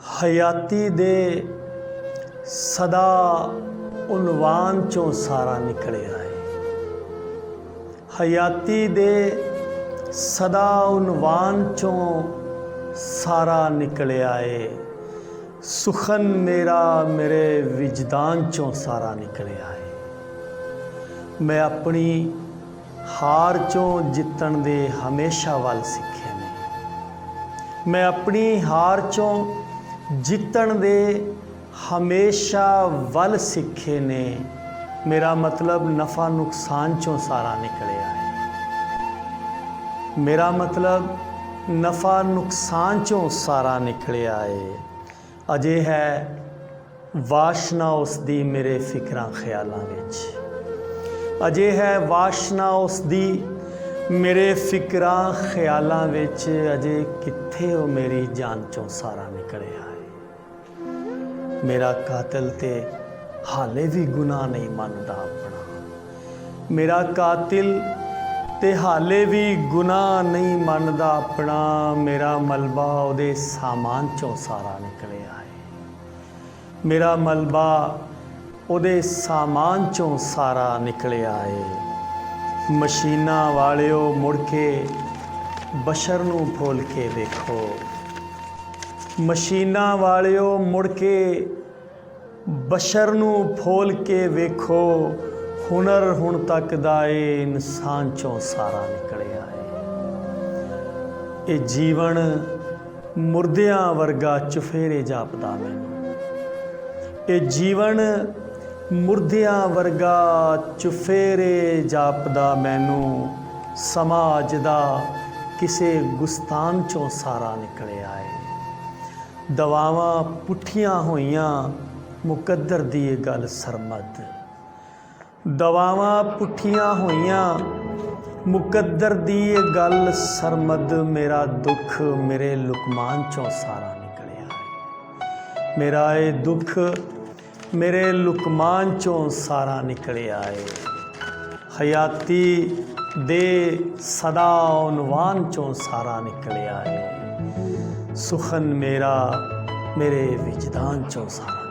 हयाती दे सदा उनवान चों सारा निकलिया है। हयाती दे सदा उनवान चों सारा निकलिया है। सुखन मेरा मेरे विजदान चों सारा निकलिया है। मैं अपनी हार चों जितण दे हमेशा वल सिखे ने। मैं अपनी हार चों जितण दे हमेशा वल सिखे ने। मेरा मतलब नफ़ा नुकसान चों सारा निकलिया है। मेरा मतलब नफ़ा नुकसान चों सारा निकलिया है। अजे है वाशना उसदी मेरे फिक्रां ख्यालां विच। अजे है वाशना उसदी मेरे फिक्रां ख्यालां विच। अजे कित्थे वो मेरी जान चों सारा निकलिया है। मेरा कातिल ते हाले भी गुनाह नहीं मनदा अपना। मेरा कातिल ते हाले भी गुनाह नहीं मनदा अपना। मेरा मलबा उहदे सामान चों सारा निकलिया है। मेरा मलबा उहदे सामान चों सारा निकलिया है। मशीना वालिओ मुड़ के बशर नूं फोल के देखो। मशीना वालिओ मुड़ के बशर नूं फोल के वेखो। हुनर हुण तक दा इंसान चों सारा निकलिया है। ये जीवन मुर्दियां वर्गा चुफेरे जापदा मैनूं। ये जीवन मुर्दियां वर्गा चुफेरे जापदा मैनूं। समाज दा किसे गुस्तान चों सारा निकलिया है। दवावां पुठियां होइयां मुकद्दर दी ये गल सरमद। दवावां पुठियां होइयां मुकद्दर दी ये गल सरमद। मेरा दुख मेरे लुकमान चों सारा निकलिया है। मेरा ये दुख मेरे लुकमान चों सारा निकलिया है। हयाती दे सदा उनवान चों सारा निकलिया है। सुखन मेरा मेरे विजदान चों सारा